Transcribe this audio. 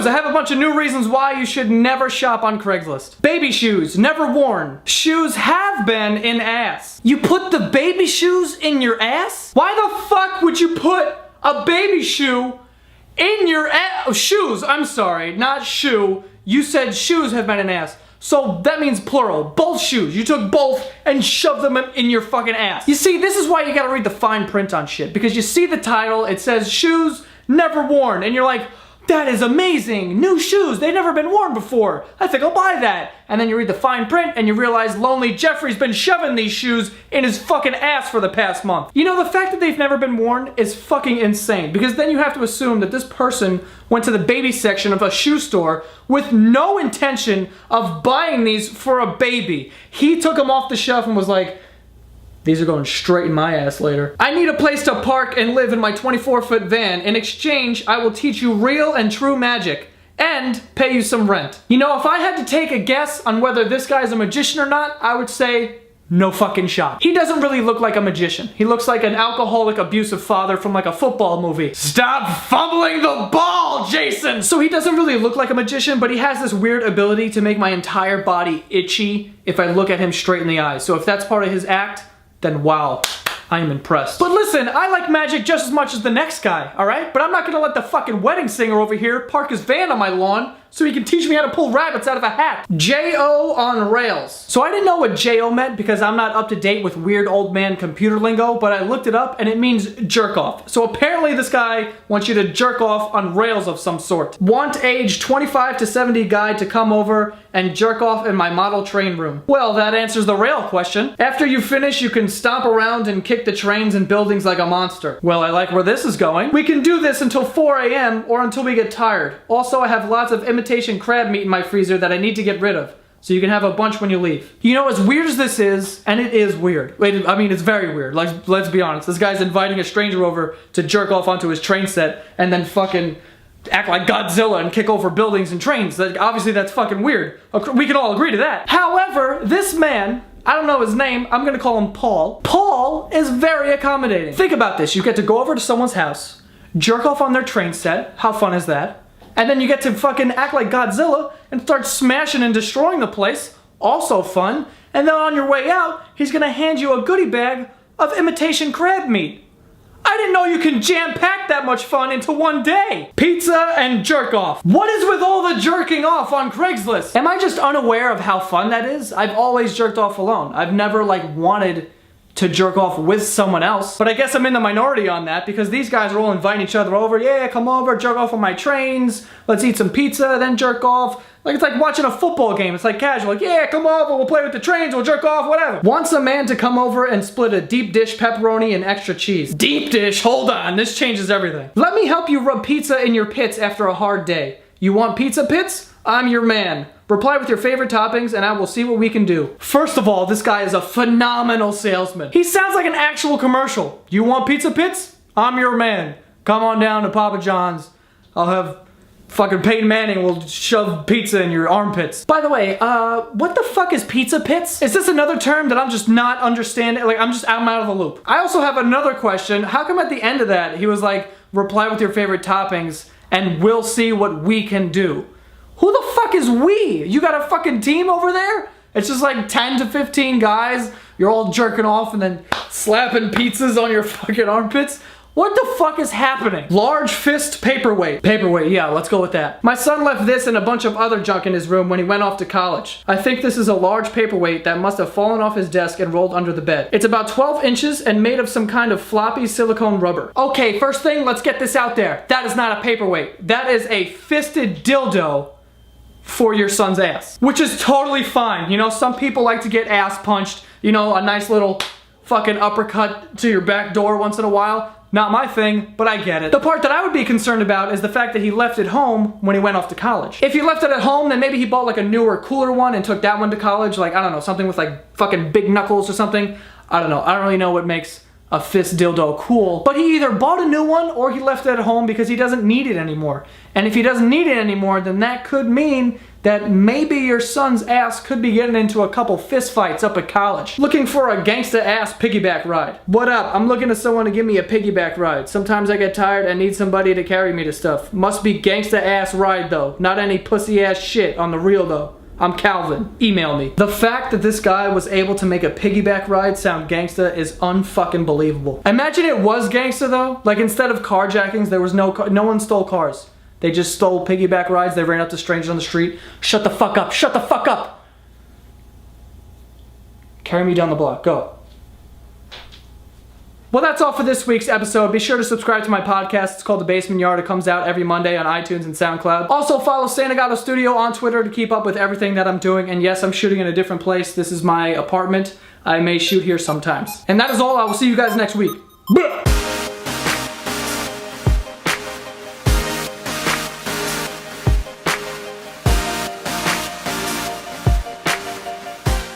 shoes. I have a bunch of new reasons why you should never shop on Craigslist. Baby shoes, never worn. Shoes have been in ass. You put the baby shoes in your ass? Why the fuck would you put a baby shoe in your ass? Oh, shoes, I'm sorry, not shoe. You said shoes have been in ass. So that means plural. Both shoes. You took both and shoved them in your fucking ass. You see, this is why you gotta read the fine print on shit. Because you see the title, it says shoes never worn. And you're like, that is amazing. New shoes. They've never been worn before. I think I'll buy that. And then you read the fine print and you realize Lonely Jeffrey's been shoving these shoes in his fucking ass for the past month. You know, the fact that they've never been worn is fucking insane. Because then you have to assume that this person went to the baby section of a shoe store with no intention of buying these for a baby. He took them off the shelf and was like, these are going straight in my ass later. I need a place to park and live in my 24-foot van. In exchange, I will teach you real and true magic and pay you some rent. You know, if I had to take a guess on whether this guy's a magician or not, I would say no fucking shot. He doesn't really look like a magician. He looks like an alcoholic, abusive father from like a football movie. Stop fumbling the ball, Jason! So he doesn't really look like a magician, but he has this weird ability to make my entire body itchy if I look at him straight in the eyes. So if that's part of his act, then wow, I am impressed. But listen, I like magic just as much as the next guy, alright? But I'm not gonna let the fucking wedding singer over here park his van on my lawn so he can teach me how to pull rabbits out of a hat. J-O on rails. So I didn't know what J-O meant because I'm not up to date with weird old man computer lingo, but I looked it up and it means jerk off. So apparently this guy wants you to jerk off on rails of some sort. Want age 25 to 70 guy to come over and jerk off in my model train room. Well, that answers the rail question. After you finish, you can stomp around and kick the trains and buildings like a monster. Well, I like where this is going. We can do this until 4 a.m. or until we get tired. Also, I have lots of imitation crab meat in my freezer that I need to get rid of. So you can have a bunch when you leave. You know, as weird as this is, and it is weird. Wait, I mean, it's very weird. Like, let's be honest. This guy's inviting a stranger over to jerk off onto his train set and then fucking act like Godzilla and kick over buildings and trains. Like, obviously that's fucking weird. We can all agree to that. However, this man, I don't know his name, I'm gonna call him Paul. Paul is very accommodating. Think about this. You get to go over to someone's house, jerk off on their train set. How fun is that? And then you get to fucking act like Godzilla and start smashing and destroying the place. Also fun. And then on your way out, he's gonna hand you a goodie bag of imitation crab meat. I didn't know you can jam-pack that much fun into one day. Pizza and jerk off. What is with all the jerking off on Craigslist? Am I just unaware of how fun that is? I've always jerked off alone. I've never like wanted to jerk off with someone else. But I guess I'm in the minority on that because these guys are all inviting each other over. Yeah, come over, jerk off on my trains. Let's eat some pizza, then jerk off. Like, it's like watching a football game. It's like casual. Like, yeah, come over, we'll play with the trains, we'll jerk off, whatever. Wants a man to come over and split a deep dish pepperoni and extra cheese. Deep dish? Hold on, this changes everything. Let me help you rub pizza in your pits after a hard day. You want pizza pits? I'm your man. Reply with your favorite toppings and I will see what we can do. First of all, this guy is a phenomenal salesman. He sounds like an actual commercial. You want pizza pits? I'm your man. Come on down to Papa John's. I'll have fucking Peyton Manning will shove pizza in your armpits. By the way, what the fuck is pizza pits? Is this another term that I'm just not understanding? Like, I'm out of the loop. I also have another question. How come at the end of that, he was like, reply with your favorite toppings and we'll see what we can do? Who the fuck is we? You got a fucking team over there? It's just like 10 to 15 guys. You're all jerking off and then slapping pizzas on your fucking armpits. What the fuck is happening? Large fist paperweight. Paperweight, yeah, let's go with that. My son left this and a bunch of other junk in his room when he went off to college. I think this is a large paperweight that must have fallen off his desk and rolled under the bed. It's about 12 inches and made of some kind of floppy silicone rubber. Okay, first thing, let's get this out there. That is not a paperweight. That is a fisted dildo for your son's ass. Which is totally fine. You know, some people like to get ass punched. You know, a nice little fucking uppercut to your back door once in a while. Not my thing, but I get it. The part that I would be concerned about is the fact that he left it home when he went off to college. If he left it at home, then maybe he bought like a newer, cooler one and took that one to college. Like, I don't know, something with like fucking big knuckles or something. I don't know. I don't really know what makes a fist dildo cool, but he either bought a new one or he left it at home because he doesn't need it anymore. And if he doesn't need it anymore, then that could mean that maybe your son's ass could be getting into a couple fist fights up at college. Looking for a gangsta ass piggyback ride. What up? I'm looking to someone to give me a piggyback ride. Sometimes I get tired and need somebody to carry me to stuff. Must be gangsta ass ride though, not any pussy ass shit on the real though. I'm Calvin. Email me. The fact that this guy was able to make a piggyback ride sound gangsta is unfucking believable. Imagine it was gangsta though. Like instead of carjackings, there was no one stole cars. They just stole piggyback rides. They ran up to strangers on the street. Shut the fuck up. Shut the fuck up. Carry me down the block. Go. Well, that's all for this week's episode. Be sure to subscribe to my podcast. It's called The Basement Yard. It comes out every Monday on iTunes and SoundCloud. Also, follow Santagato Studio on Twitter to keep up with everything that I'm doing. And yes, I'm shooting in a different place. This is my apartment. I may shoot here sometimes. And that is all. I will see you guys next week. Bye.